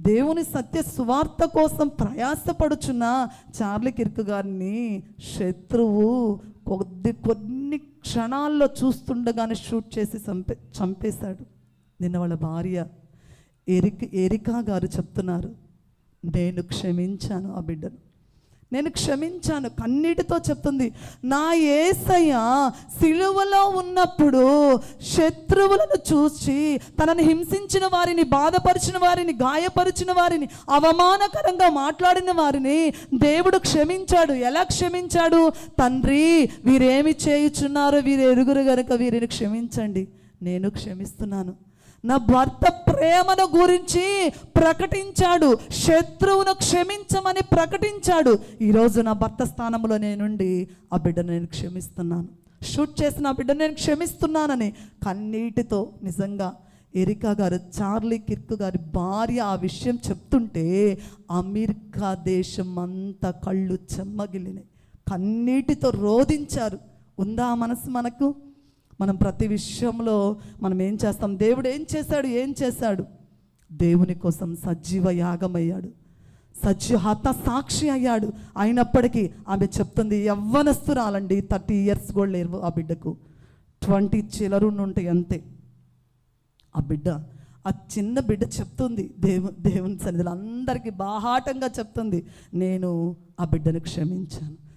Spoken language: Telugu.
దేవుని సత్య సువార్త కోసం ప్రయాసపడుచున్న చార్లీ కిర్క్ గారిని శత్రువు కొన్ని క్షణాల్లో చూస్తుండగానే షూట్ చేసి చంపేశాడు. నిన్న వాళ్ళ భార్య ఎరికా గారు చెప్తున్నారు, నేను క్షమించాను ఆ బిడ్డను, నేను క్షమించాను. కన్నీటితో చెప్తుంది, నా యేసయ్య సిలువలో ఉన్నప్పుడు శత్రువులను చూసి తనను హింసించిన వారిని, బాధపరిచిన వారిని, గాయపరిచిన వారిని, అవమానకరంగా మాట్లాడిన వారిని దేవుడు క్షమించాడు. ఎలా క్షమించాడు? తండ్రి, వీరేమి చేయుచున్నారో వీరు ఎరుగురు గనుక వీరిని క్షమించండి, నేను క్షమిస్తున్నాను. నా భర్త ప్రేమను గురించి ప్రకటించాడు, శత్రువును క్షమించమని ప్రకటించాడు. ఈరోజు నా భర్త స్థానంలో నేనుండి ఆ బిడ్డను నేను క్షమిస్తున్నాను, షూట్ చేసిన ఆ బిడ్డను నేను క్షమిస్తున్నానని కన్నీటితో నిజంగా ఎరికా గారు, చార్లీ కిర్క్ గారి భార్య ఆ విషయం చెప్తుంటే అమెరికా దేశం అంతా కళ్ళు చెమ్మగిలినాయి, కన్నీటితో రోధించారు. ఉందా ఆ మనసు మనకు? మనం ప్రతి విషయంలో మనం ఏం చేస్తాం? దేవుడు ఏం చేశాడు? దేవుని కోసం సజీవ యాగమయ్యాడు, హత సాక్షి అయ్యాడు. అయినప్పటికీ ఆమె చెప్తుంది, యవ్వనస్తురాలండి, 30 years కూడా లేరు ఆ బిడ్డకు, 20 చిల్లరుండి ఉంటాయి అంతే. ఆ చిన్న బిడ్డ చెప్తుంది దేవుని సన్నిధిలో అందరికీ బాహాటంగా చెప్తుంది, నేను ఆ బిడ్డను క్షమించాను,